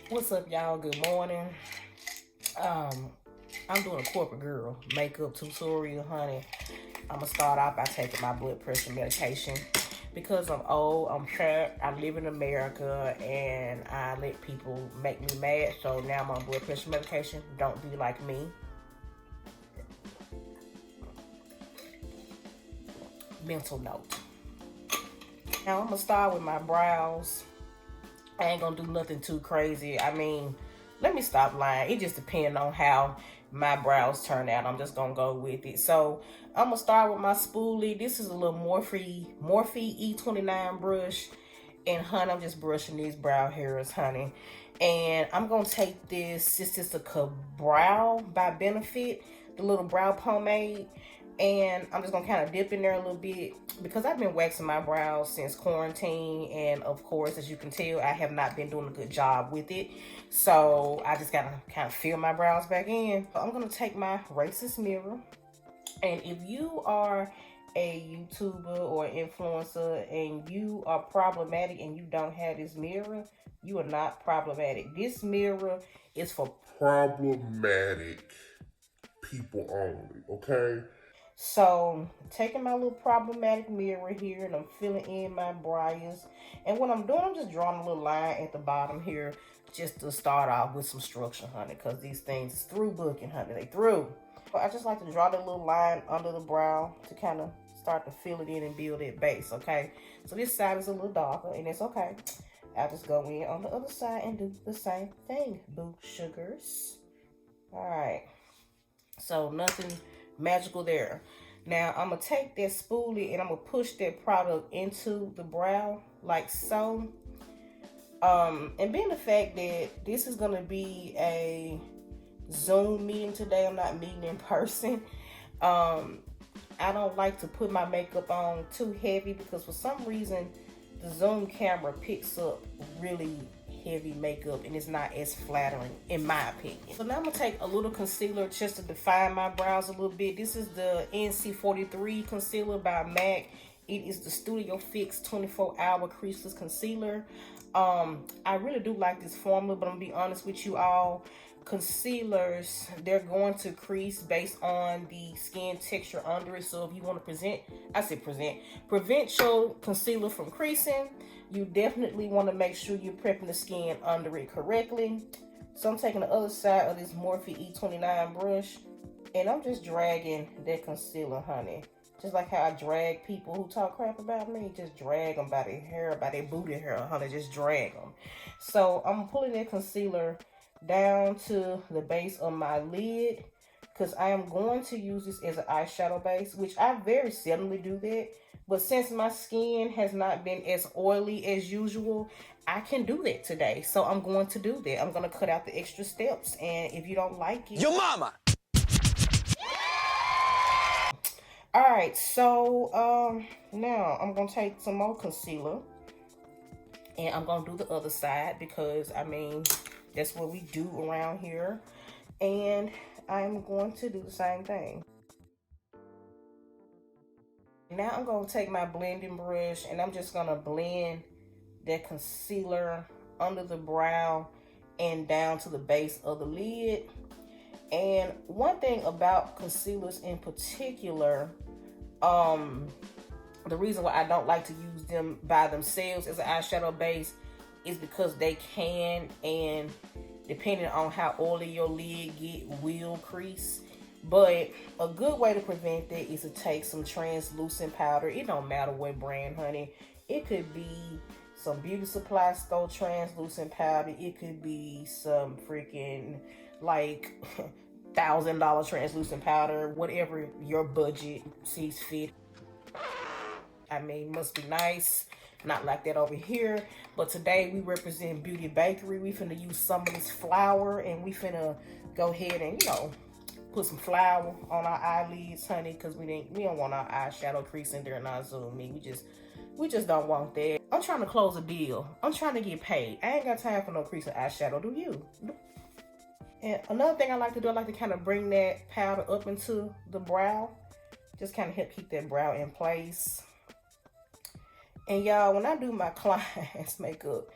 What's up, y'all? Good morning. I'm doing a corporate girl makeup tutorial, honey. I'm gonna start off by taking my blood pressure medication because I'm old, I'm fat, I live in America, and I let people make me mad. So now I'm on blood pressure medication. Don't be like me. Mental note. Now I'm gonna start with my brows. I ain't gonna do nothing too crazy. I mean, let me stop lying. It just depends on how my brows turn out. I'm just gonna go with it. So I'm gonna start with my spoolie. This is a little Morphe E29 brush. And honey, I'm just brushing these brow hairs, honey. And I'm gonna take this, it's just a Brow by Benefit, the little brow pomade. And I'm just gonna kind of dip in there a little bit because I've been waxing my brows since quarantine, and of course, as you can tell, I have not been doing a good job with it. So I just gotta kind of fill my brows back in. I'm gonna take my racist mirror, and if you are a YouTuber or influencer and you are problematic and you don't have this mirror, you are not problematic. This mirror is for problematic people only, okay? So, taking my little problematic mirror here, and I'm filling in my brows. And what I'm doing, I'm just drawing a little line at the bottom here just to start off with some structure, honey, because these things is through booking, honey. They through. But I just like to draw that little line under the brow to kind of start to fill it in and build that base, okay? So this side is a little darker, and it's okay. I'll just go in on the other side and do the same thing, boo sugars. All right. So nothing magical there. Now I'm gonna take that spoolie and I'm gonna push that product into the brow like so. And being the fact that this is gonna be a Zoom meeting today, I'm not meeting in person. I don't like to put my makeup on too heavy because for some reason the Zoom camera picks up really heavy makeup and it's not as flattering in my opinion. So now I'm gonna take a little concealer just to define my brows a little bit. This is the NC43 concealer by MAC. It is the Studio Fix 24-hour creaseless concealer. I really do like this formula, but I'm gonna be honest with you all. Concealers, they're going to crease based on the skin texture under it. So if you want to prevent your concealer from creasing, you definitely want to make sure you're prepping the skin under it correctly. So I'm taking the other side of this Morphe E29 brush and I'm just dragging that concealer, honey. Just like how I drag people who talk crap about me, just drag them by their hair, by their booty hair, honey, just drag them. So I'm pulling that concealer down to the base of my lid because I am going to use this as an eyeshadow base, which I very seldomly do that. But since my skin has not been as oily as usual, I can do that today. So I'm going to do that. I'm going to cut out the extra steps. And if you don't like it... Your mama! Alright, so now I'm going to take some more concealer. And I'm going to do the other side because, I mean, that's what we do around here. And I'm going to do the same thing. Now I'm going to take my blending brush and I'm just going to blend that concealer under the brow and down to the base of the lid. And one thing about concealers in particular, the reason why I don't like to use them by themselves as an eyeshadow base is because they can, and depending on how oily your lid get, will crease. But a good way to prevent that is to take some translucent powder. It don't matter what brand, honey. It could be some beauty supply store translucent powder. It could be some freaking like $1,000 translucent powder, whatever your budget sees fit. I mean, must be nice. Not like that over here. But today we represent Beauty Bakery. We finna use some of this flour and we finna go ahead and, you know, put some flour on our eyelids, honey, because we don't want our eyeshadow creasing during our Zoom meeting. We just don't want that. I'm trying to close a deal. I'm trying to get paid. I ain't got time for no creasing eyeshadow, do you? And another thing I like to do, I like to kind of bring that powder up into the brow. Just kind of help keep that brow in place. And y'all, when I do my clients' makeup,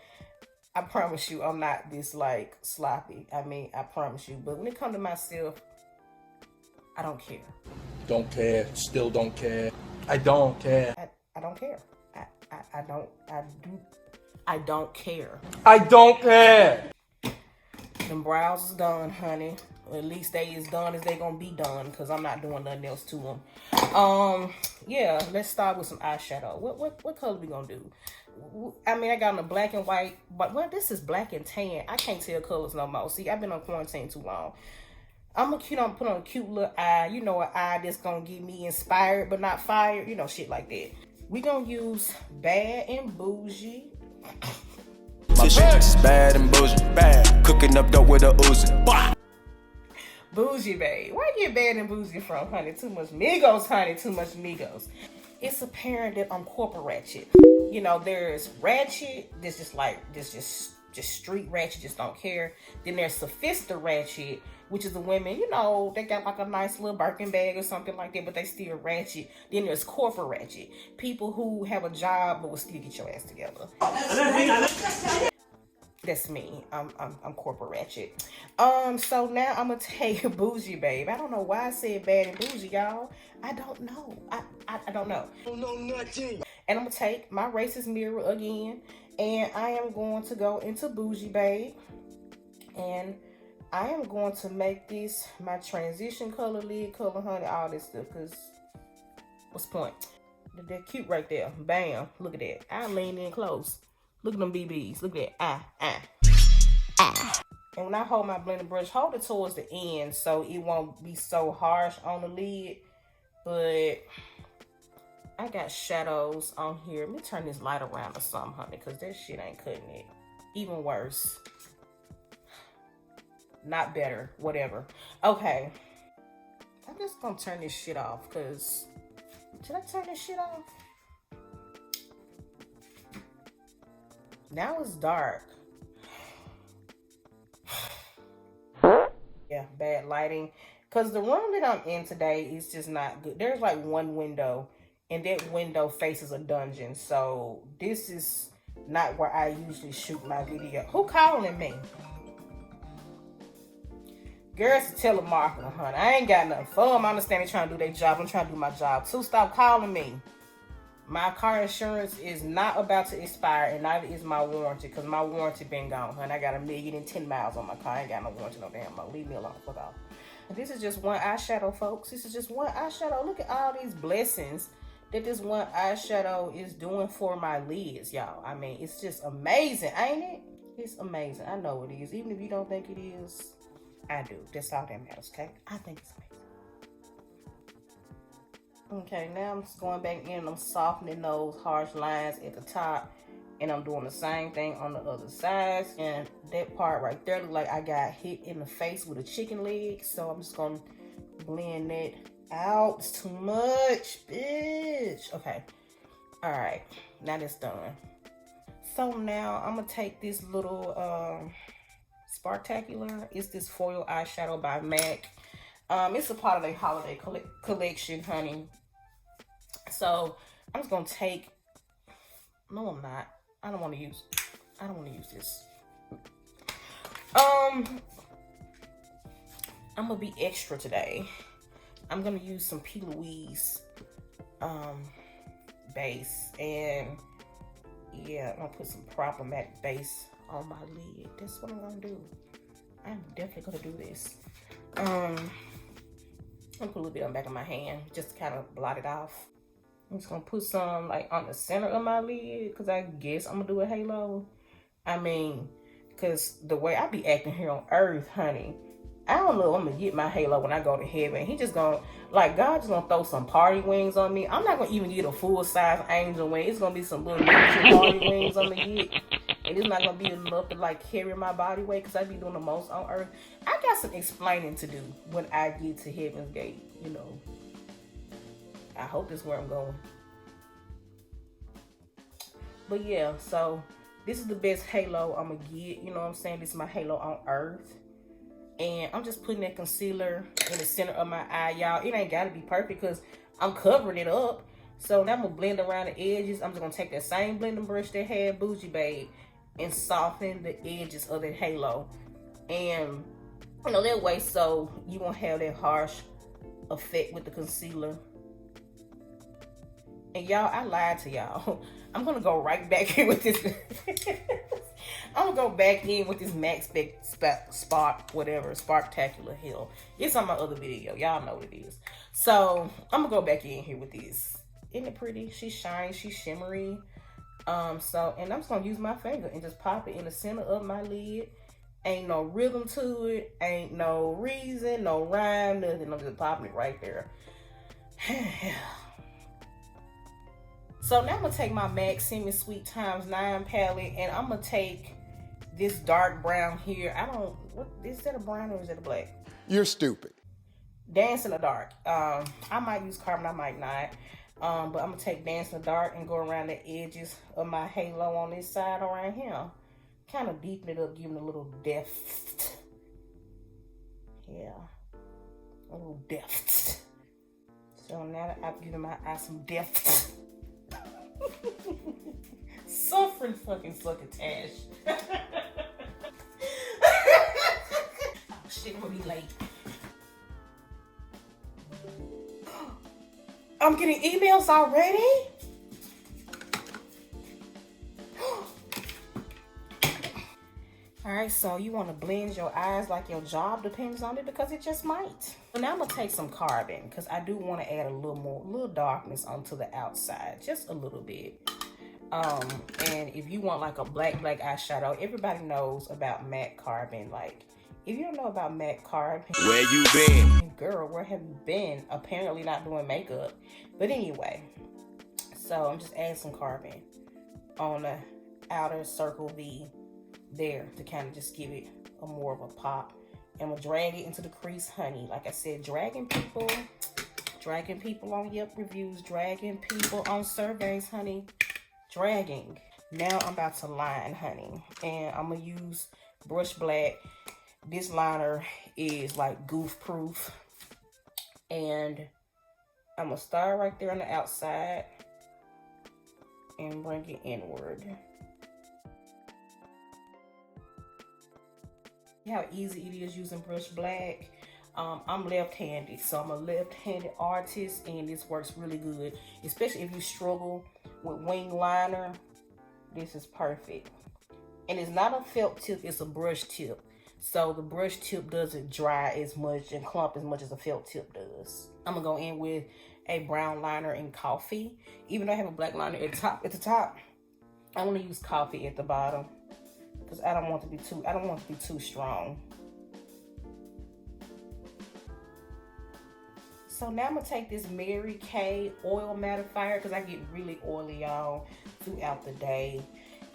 I promise you, I'm not this like sloppy. I mean, I promise you. But when it comes to myself, I don't care. Don't care. Still don't care. I don't care. I don't care. I don't care. I don't care. Them brows is done, honey. Or at least they as done as they gonna be done, because I'm not doing nothing else to them. Yeah, let's start with some eyeshadow. What color we gonna do? I mean, I got on the black and white, but well, this is black and tan. I can't tell colors no more. See, I've been on quarantine too long. I'm gonna put on a cute little eye. You know, an eye that's gonna get me inspired but not fired. You know, shit like that. We gonna use Bad and Bougie. My bitch is bad and bougie. Bad. Cooking up dope with a Uzi. Bougie, babe. Where you get Bad and Bougie from, honey? Too much Migos, honey. Too much Migos. It's apparent that I'm corporate ratchet. You know, there's ratchet. There's just street ratchet. Just don't care. Then there's sophisticated ratchet, which is the women, you know, they got like a nice little Birkin bag or something like that, but they still ratchet. Then there's corporate ratchet. People who have a job but will still get your ass together. That's me. I'm corporate ratchet. So now I'm gonna take Bougie, babe. I don't know why I said Bad and Bougie, y'all. I don't know. I don't know. I don't know nothing. And I'm gonna take my racist mirror again, and I am going to go into Bougie, babe. And I am going to make this my transition color, lid color, honey, all this stuff, because what's the point? They're cute right there. Bam. Look at that. I lean in close. Look at them BBs. Look at that. And when I hold my blending brush, hold it towards the end so it won't be so harsh on the lid. But I got shadows on here. Let me turn this light around or something, honey, because that shit ain't cutting it. Even worse. Not better. Whatever. Okay. I'm just going to turn this shit off because... Should I turn this shit off? Now it's dark. Yeah, bad lighting. Because the room that I'm in today is just not good. There's like one window, and that window faces a dungeon. So this is not where I usually shoot my video. Who calling me? Girls, a telemarketer, honey. I ain't got nothing for them. I understand they trying to do their job. I'm trying to do my job too. Stop calling me. My car insurance is not about to expire, and neither is my warranty, because my warranty been gone, honey. I got 1,010 miles on my car. I ain't got no warranty no damn more. Leave me alone. Fuck off. And this is just one eyeshadow, folks. This is just one eyeshadow. Look at all these blessings that this one eyeshadow is doing for my lids, y'all. I mean, it's just amazing, ain't it? It's amazing. I know it is. Even if you don't think it is, I do. That's all that matters, okay? I think it's amazing. Okay, now I'm just going back in and I'm softening those harsh lines at the top. And I'm doing the same thing on the other side. And that part right there look like I got hit in the face with a chicken leg. So I'm just going to blend that out. It's too much, bitch. Okay. All right. Now that's done. So now I'm going to take this little Spartacular. It's this foil eyeshadow by MAC. It's a part of their holiday collection, honey. So I'm just gonna take. No, I'm not. I don't want to use this. I'm gonna be extra today. I'm gonna use some P. Louise base, and yeah, I'm gonna put some proper matte base on my lid. That's what I'm gonna do. I'm definitely gonna do this. I'm gonna put a little bit on the back of my hand just to kind of blot it off. I'm just gonna put some like on the center of my lid because I guess I'm gonna do a halo. I mean, because the way I be acting here on earth, honey, I don't know if I'm gonna get my halo when I go to heaven. He just gonna, like, God just gonna throw some party wings on me. I'm not gonna even get a full size angel wing. It's gonna be some little miniature party wings I'm gonna get. And it's not gonna be enough to like carry my body weight because I be doing the most on earth. I got some explaining to do when I get to Heaven's Gate, you know. I hope this is where I'm going. But yeah, so this is the best halo I'm gonna get. You know what I'm saying? This is my halo on earth. And I'm just putting that concealer in the center of my eye, y'all. It ain't gotta be perfect because I'm covering it up. So now I'm gonna blend around the edges. I'm just gonna take that same blending brush that had Bougie Babe and soften the edges of the halo. And you know, that way so you won't have that harsh effect with the concealer. And y'all, I lied to y'all. I'm gonna go right back in with this. I'm gonna go back in with this MAC Sparktacular Hill. It's on my other video. Y'all know what it is. So I'm gonna go back in here with this. Isn't it pretty? She's shiny, she's shimmery. And I'm just gonna use my finger and just pop it in the center of my lid. Ain't no rhythm to it, ain't no reason, no rhyme, nothing. I'm just popping it right there. So now I'm gonna take my MAC Semi Sweet ×9 palette, and I'm gonna take this dark brown here. What is that, a brown or is that a black? You're stupid. Dance in the Dark. I might use carbon, I might not. But I'm gonna take Dance in the Dark and go around the edges of my halo on this side around here. Kind of deepen it up, giving a little depth. Yeah, a little depth. So now that I've given my eye some depth. Suffering fucking succotash. Oh shit, I'm gonna be late. I'm getting emails already? Alright, so you want to blend your eyes like your job depends on it, because it just might. So now I'm going to take some carbon, because I do want to add a little darkness onto the outside. Just a little bit. And if you want like a black eyeshadow, everybody knows about MAC carbon. Like, if you don't know about MAC carbon, Where you been? girl, where have you been? Apparently not doing makeup. But anyway, so I'm just adding some carbon on the outer circle V there to kind of just give it a more of a pop. And we'll drag it into the crease, honey. Like I said, dragging people on Yelp reviews, dragging people on surveys, honey. Dragging. Now I'm about to line, honey, and I'm gonna use Brush Black. This liner is like goof proof, and I'm gonna start right there on the outside and bring it inward. See how easy it is using Brush Black. I'm left-handed, so I'm a left-handed artist, and this works really good, especially if you struggle with wing liner. This is perfect. And it's not a felt tip, it's a brush tip. So the brush tip doesn't dry as much and clump as much as a felt tip does. I'm gonna go in with a brown liner in Coffee. Even though I have a black liner at the top, I want to use Coffee at the bottom, because I don't want it to be too strong. So now I'm gonna take this Mary Kay oil mattifier, because I get really oily, y'all, throughout the day.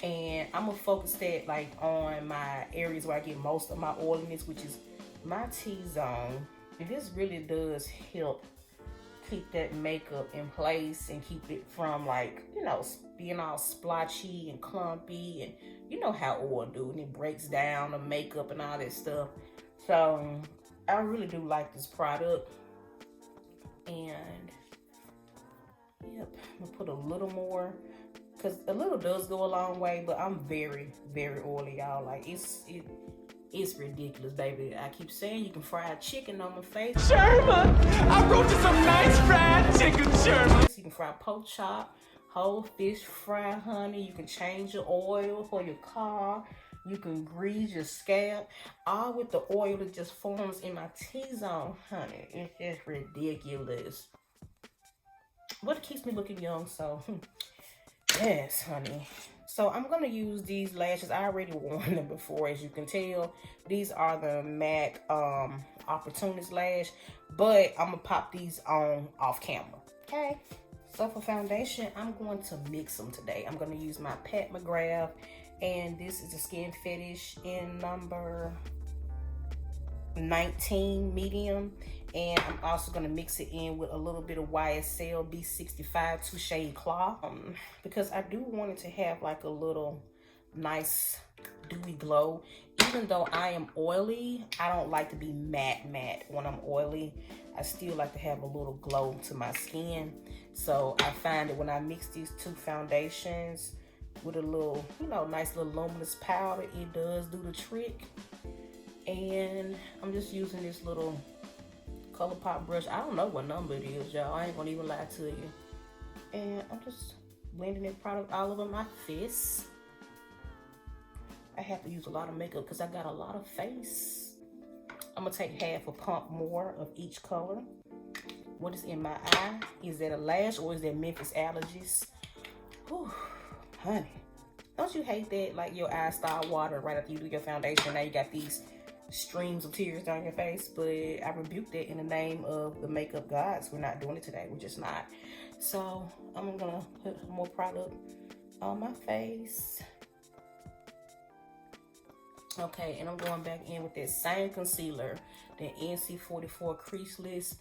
And I'm gonna focus that like on my areas where I get most of my oiliness, which is my T-zone. And this really does help keep that makeup in place and keep it from, like, you know, being all splotchy and clumpy, and you know how oil do, and it breaks down the makeup and all that stuff. So I really do like this product. And yep, I'm gonna put a little more, because a little does go a long way, but I'm very, very oily, y'all. Like, it's ridiculous, baby. I keep saying you can fry chicken on my face. Sherman, I wrote you some nice fried chicken, Sherman. You can fry pork chop, whole fish fry, honey. You can change your oil for your car. You can grease your scalp, all with the oil that just forms in my T-zone, honey. It's just ridiculous. But it keeps me looking young, so yes, honey. So I'm going to use these lashes. I already worn them before, as you can tell. These are the MAC Opportunist Lash, but I'm going to pop these on off camera, okay? So for foundation, I'm going to mix them today. I'm going to use my Pat McGrath, and this is a Skin Fetish in number 19 medium. And I'm also going to mix it in with a little bit of YSL B65 2 Shade Cloth, because I do want it to have like a little nice dewy glow. Even though I am oily, I don't like to be matte when I'm oily. I still like to have a little glow to my skin. So I find that when I mix these two foundations, with a little, you know, nice little luminous powder. It does do the trick. And I'm just using this little ColourPop brush. I don't know what number it is, y'all. I ain't gonna even lie to you. And I'm just blending that product all over my face. I have to use a lot of makeup because I got a lot of face. I'm gonna take half a pump more of each color. What is in my eye? Is that a lash or is that Memphis allergies? Whew, honey, don't you hate that? Like your eyes start watering right after you do your foundation. Now you got these streams of tears down your face. But I rebuke that in the name of the makeup gods. We're not doing it today. We're just not. So I'm gonna put more product on my face. Okay, and I'm going back in with that same concealer, the NC44 Creaseless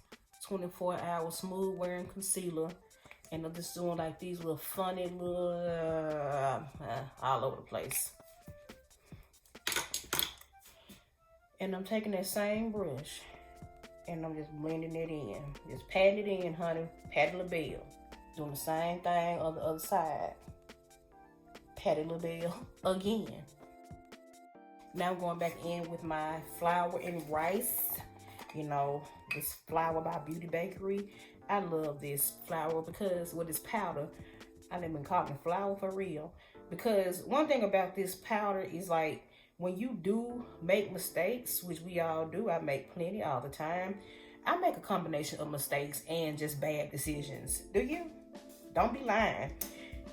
24-hour smooth wearing concealer. And I'm just doing like these little funny little, all over the place. And I'm taking that same brush and I'm just blending it in. Just patting it in, honey. Patty LaBelle. Doing the same thing on the other side. Patty LaBelle again. Now I'm going back in with my flour and rice. You know, this flour by Beauty Bakery. I love this flour because with this powder, I've been calling it flour for real. Because one thing about this powder is like, when you do make mistakes, which we all do, I make plenty all the time. I make a combination of mistakes and just bad decisions. Do you? Don't be lying.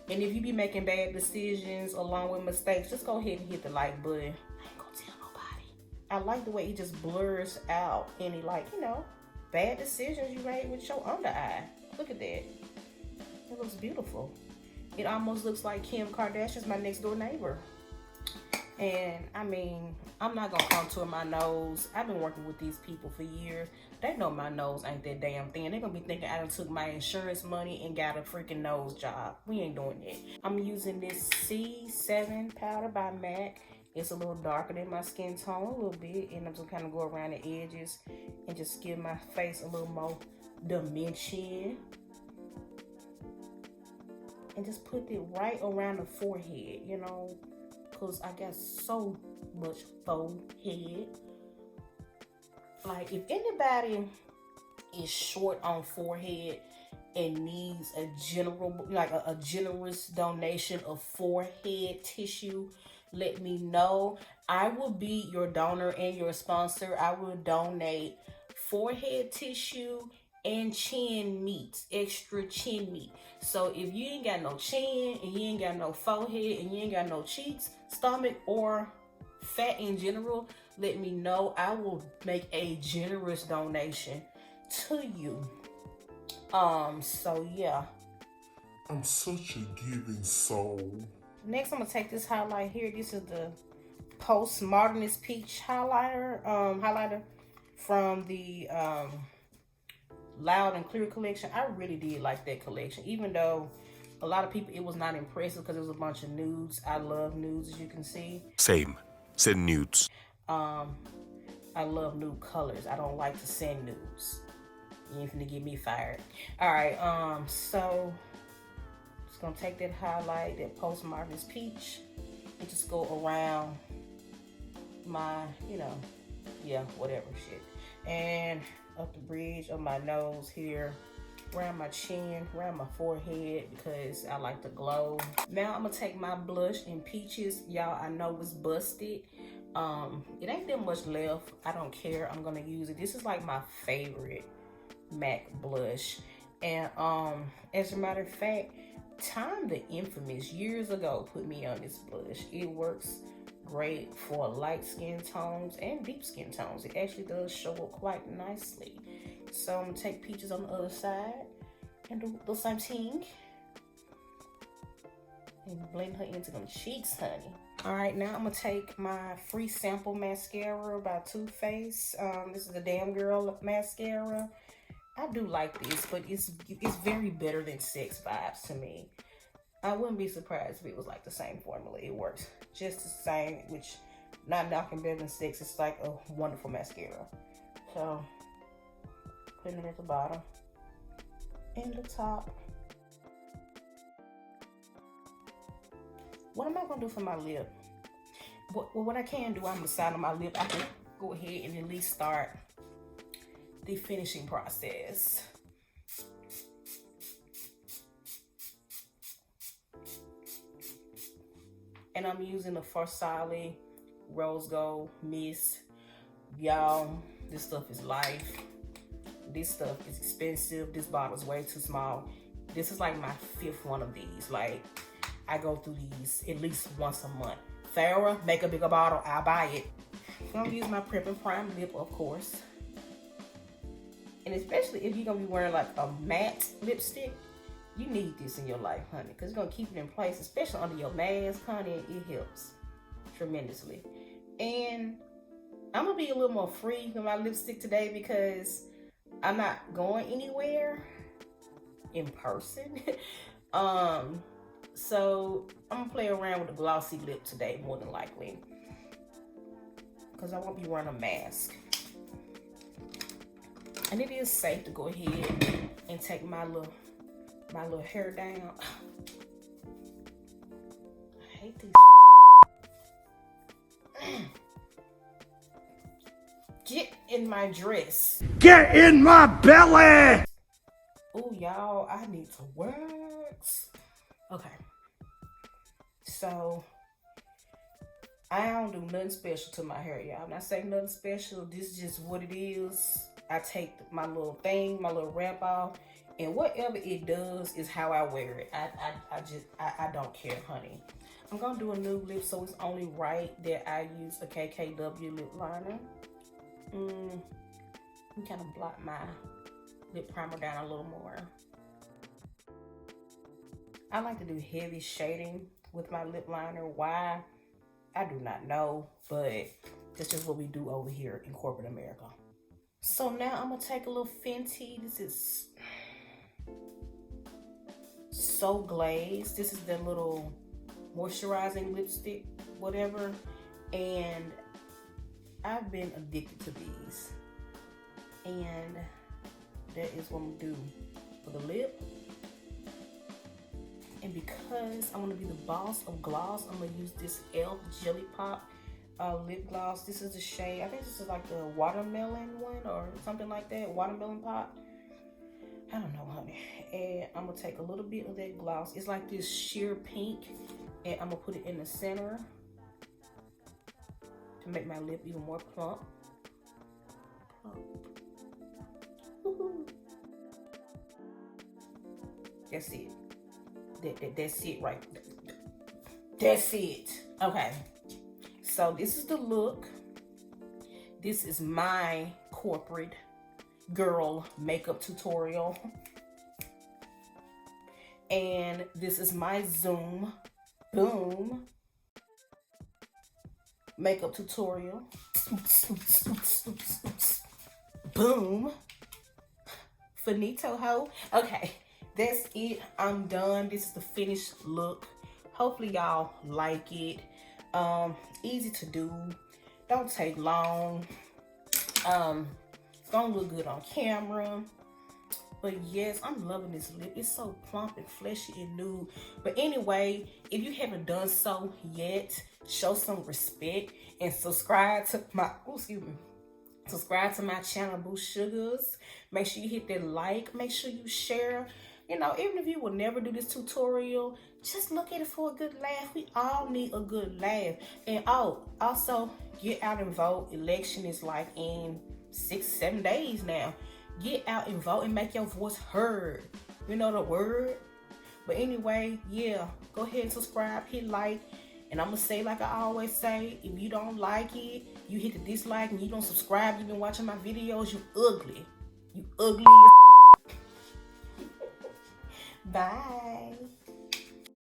And if you be making bad decisions along with mistakes, just go ahead and hit the like button. I ain't gonna tell nobody. I like the way it just blurs out any, like, you know, bad decisions you made with your under eye. Look at that. It looks beautiful. It almost looks like Kim Kardashian's my next door neighbor. And I mean, I'm not gonna contour my nose. I've been working with these people for years. They know my nose ain't that damn thin. They're gonna be thinking I done took my insurance money and got a freaking nose job. We ain't doing that. I'm using this C7 powder by MAC. It's a little darker than my skin tone, a little bit. And I'm just kind of go around the edges and just give my face a little more dimension. And just put it right around the forehead, you know, because I got so much forehead. Like, if anybody is short on forehead and needs a general, like a generous donation of forehead tissue, let me know. I will be your donor and your sponsor. I will donate forehead tissue and chin meat, extra chin meat. So if you ain't got no chin and you ain't got no forehead and you ain't got no cheeks, stomach, or fat in general, let me know. I will make a generous donation to you. So yeah. I'm such a giving soul. Next, I'm gonna take this highlight here. This is the Postmodernist Peach highlighter from the Loud and Clear collection. I really did like that collection, even though a lot of people, it was not impressive because it was a bunch of nudes. I love nudes, as you can see. Same. Send nudes. I love nude colors. I don't like to send nudes. You ain't finna get me fired. All right, so just gonna take that highlight, that Postmodernist Peach, and just go around my, you know, yeah, whatever shit. And up the bridge of my nose here, around my chin, around my forehead, because I like to glow. Now I'm gonna take my blush in Peaches. Y'all, I know it's busted. It ain't that much left. I don't care. I'm gonna use it. This is like my favorite MAC blush. And as a matter of fact, Time the Infamous years ago put me on this blush. It works great for light skin tones and deep skin tones. It actually does show up quite nicely. So I'm gonna take Peaches on the other side and do the same thing and blend her into them cheeks, honey. All right, now I'm gonna take my free sample mascara by Too Faced. This is the Damn Girl mascara. I do like this, but it's very better than Sex Vibes to me. I wouldn't be surprised if it was like the same formula. It works just the same, which not knocking better than Sex. It's like a wonderful mascara. So putting it at the bottom and the top. what am I gonna do for my lip? What I can do on the side of my lip, I can go ahead and at least start the finishing process. And I'm using the Farsali Rose Gold Mist. Y'all, this stuff is life. This stuff is expensive. This bottle is way too small. This is like my 5th one of these. Like, I go through these at least once a month. Farrah, make a bigger bottle, I'll buy it. I'm gonna use my Prep and Prime lip, of course. And especially if you're gonna be wearing like a matte lipstick, you need this in your life, honey, because it's gonna keep it in place, especially under your mask, honey. It helps tremendously. And I'm gonna be a little more free with my lipstick today because I'm not going anywhere in person. So I'm gonna play around with a glossy lip today, more than likely, because I won't be wearing a mask. And it is safe to go ahead and take my little hair down. I hate these. Get in my dress. Get in my belly! Oh, y'all, I need to work. Okay. So, I don't do nothing special to my hair, y'all. When I say nothing special, this is just what it is. I take my little thing, my little wrap off, and whatever it does is how I wear it. I don't care, honey. I'm gonna do a new lip, so it's only right that I use a KKW lip liner. I'm kind of blot my lip primer down a little more. I like to do heavy shading with my lip liner. Why? I do not know, but that's just what we do over here in corporate America. So now I'm gonna take a little Fenty. This is So Glazed. This is the little moisturizing lipstick, whatever. And I've been addicted to these. And that is what I'm gonna do for the lip. And because I'm gonna be the boss of gloss, I'm gonna use this e.l.f. Jelly Pop lip gloss. This is the shade, I think this is like the watermelon one or something like that, watermelon pop. I don't know, honey. And I'm gonna take a little bit of that gloss. It's like this sheer pink, and I'm gonna put it in the center to make my lip even more plump. That's it. That's it right. That's it. Okay. So this is the look. This is my corporate girl makeup tutorial. And this is my Zoom Boom makeup tutorial. Boom. Finito ho. Okay. That's it. I'm done. This is the finished look. Hopefully y'all like it. Easy to do. Don't take long. Don't look good on camera. But yes, I'm loving this lip. It's so plump and fleshy and nude. But anyway, if you haven't done so yet, show some respect and subscribe to my subscribe to my channel, Boo Sugars. Make sure you hit that like. Make sure you share. You know, even if you will never do this tutorial, just look at it for a good laugh. We all need a good laugh. And also get out and vote. Election is like in 6-7 days now. Get out and vote and make your voice heard. You know the word? But anyway, yeah, go ahead and subscribe, hit like. And I'm gonna say like I always say, if you don't like it, you hit the dislike and you don't subscribe, you've been watching my videos, you ugly. You ugly. Bye.